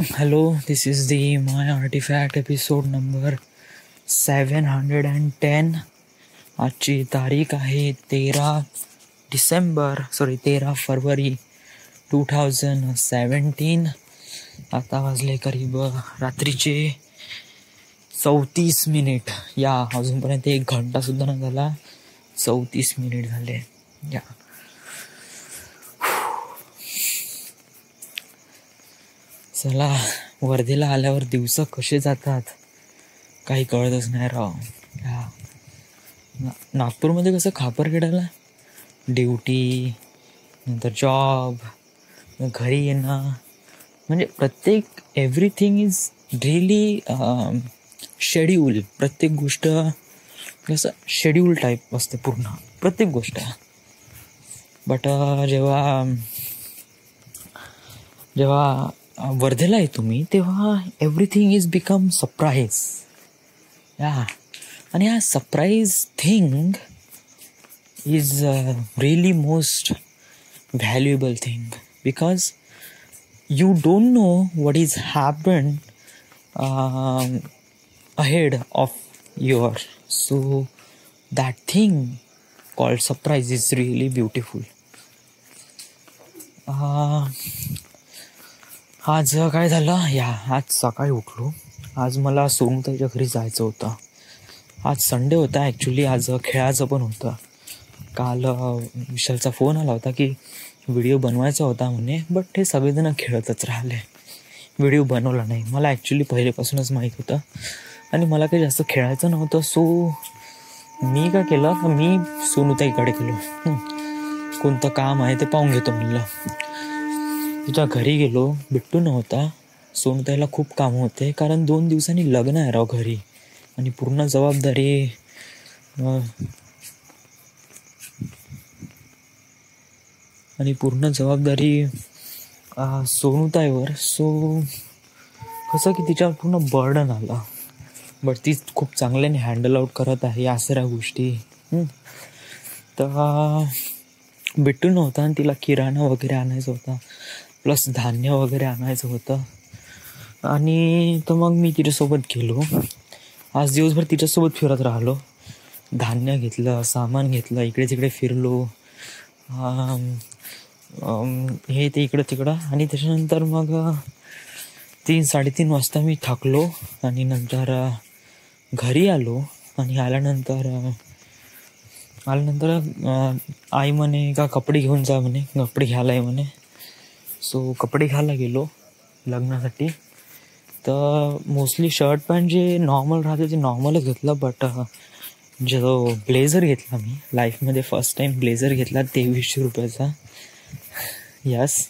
Hello, this is the My Artifact episode number 710. आजची तारीख आहे 13 फरवरी 2017. आता वाजले करीब रात्रीचे 34 मिनिट. या अजूनपर्यंत 1 घंटा सुद्धा नाही झाला, 34 मिनिट झाले. या चला, वर्धेला आल्यावर दिवस कसे जातात काही कळतच नाही राव. नागपूरमध्ये कसं खापरखेड्याला ड्युटी, नंतर जॉब, घरी येणं, म्हणजे प्रत्येक एव्हरीथिंग इज रिअली शेड्यूल. प्रत्येक गोष्ट कसं शेड्यूल टाईप असते पूर्ण प्रत्येक गोष्ट. बट जेव्हा वर्धेला येतो मी तेव्हा एव्हरीथिंग इज बिकम सरप्राईज. आणि हा surprise thing is really most valuable thing, because you don't know what is happened ahead of your, so that thing called surprise is really beautiful. आज काय झालं, आज सकाळी उठलो. आज मला सोनूताईच्या घरी जायचं होतं. आज संडे होता ॲक्च्युली. आज खेळायचं पण होतं. काल विशालचा फोन आला होता की व्हिडिओ बनवायचा होता म्हणे, बट हे सगळेजण खेळतच राहिले, व्हिडिओ बनवला नाही. मला ॲक्च्युली पहिलेपासूनच माहीत होतं आणि मला काही जास्त खेळायचं नव्हतं. सो मी काय केलं, मी सोनूताईकडे गेलो. कोणतं काम आहे ते पाहून घेतो म्हणलं. तिच्या घरी गेलो. बिट्टू नव्हता. सोनूताईला खूप कामं होते, कारण 2 दिवसांनी लग्न आहे राव घरी, आणि पूर्ण जबाबदारी सोनूताईवर. सो कसं की तिच्यावर पूर्ण बर्डन आला, बट ती खूप चांगल्याने हँडल आउट करत आहे या सगळ्या गोष्टी. तर बिट्टू नव्हता आणि तिला किराणा वगैरे आणायचं होता, प्लस धान्य वगैरे आणायचं होतं. आणि तर मग मी तिच्यासोबत गेलो. आज दिवसभर तिच्यासोबत फिरत राहिलो. धान्य घेतलं, सामान घेतलं, इकडे तिकडे फिरलो, हे ते इकडं तिकडं. आणि त्याच्यानंतर मग 3-3:30 वाजता मी थकलो आणि नंतर घरी आलो. आणि आल्यानंतर आई म्हणे का कपडे घेऊन जा म्हणे, कपडे घ्यायला आहे म्हणे. सो कपडे घ्यायला गेलो लग्नासाठी. तर मोस्टली शर्ट पॅन्ट जे नॉर्मल राहते ते नॉर्मलच घेतलं, बट जो ब्लेझर घेतला मी लाईफमध्ये फर्स्ट टाईम ब्लेझर घेतला 2300 रुपयाचा. यस,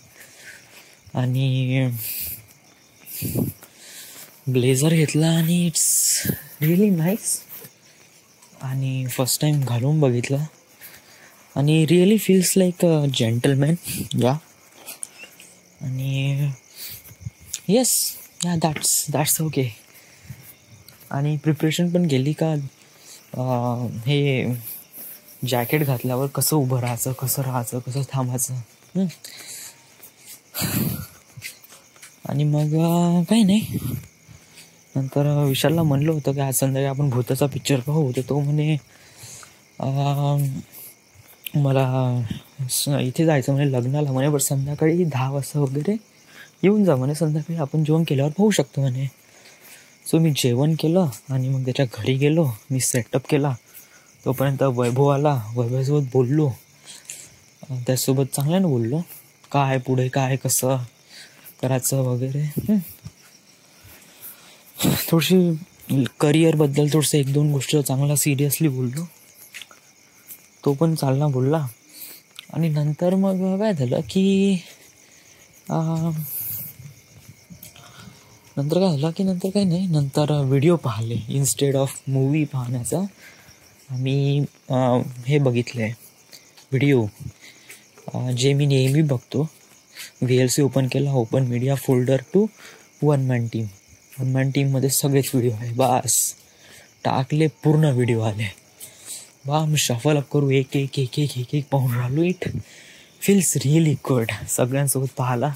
आणि ब्लेझर घेतला आणि इट्स रिअली नाईस. आणि फर्स्ट टाईम घालून बघितलं आणि really feels like a gentleman. या आणि येस, या दॅट्स ओके. आणि प्रिपरेशन पण गेली का हे जॅकेट घातल्यावर कसं उभं राहायचं, कसं थांबायचं. आणि मग काही नाही. नंतर विशालला म्हणलं होतं की आज संध्याकाळी आपण भूताचा पिक्चर पाहू. तर तो म्हणे मला इथे जायचं म्हणे लग्नाला म्हणे, बट संध्याकाळी 10 वाजता वगैरे येऊन जा म्हणे, संध्याकाळी आपण जेवण केल्यावर पाहू शकतो म्हणे. सो मी जेवण केलं आणि मग त्याच्या घरी गेलो. मी सेटअप केला. तोपर्यंत वैभव आला. वैभवसोबत बोललो, त्यासोबत चांगल्यानं बोललो, काय पुढे काय कसं करायचं वगैरे. थोडीशी करिअरबद्दल थोडंसं 1-2 गोष्ट चांगला सिरियसली बोललो. तो पण चालना बोलला. आणि नंतर मग काय झालं की नंतर काही नाही. नंतर व्हिडिओ पाहिले इन्स्टेड ऑफ मूवी पाहण्याचा. आम्ही हे बघितलं आहे व्हिडिओ जे मी नेहमी बघतो. VLC ओपन केला, open media folder to one man टीममध्ये सगळेच व्हिडिओ आहे. बस टाकले, पूर्ण व्हिडिओ आले. मग शफल अप करू, एक पाहून राहिलो. इट फील्स रिअली गुड सगळ्यांसोबत पाहायला.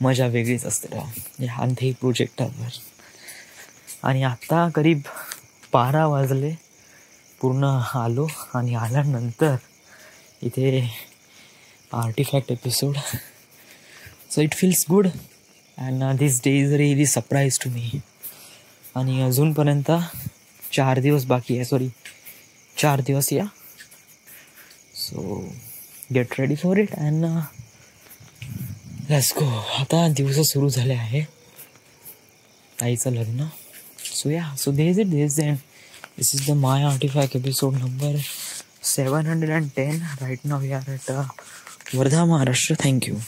मजा वेगळीच असते त्या अंधेरी प्रोजेक्टरवर. आणि आत्ता करीब 12 वाजले. पूर्ण आलो आणि आल्यानंतर इथे artifact episode. So it feels good and this day is really surprise to me. आणि अजूनपर्यंत 4 दिवस बाकी आहे. 4 दिवस या. So get ready for it and let's go. आता दिवस सुरू झाले आहे. ताईचं लग्न. So this is the end. This is the My Artifact episode number 710. Right now we are at Wardha, Maharashtra. Thank you.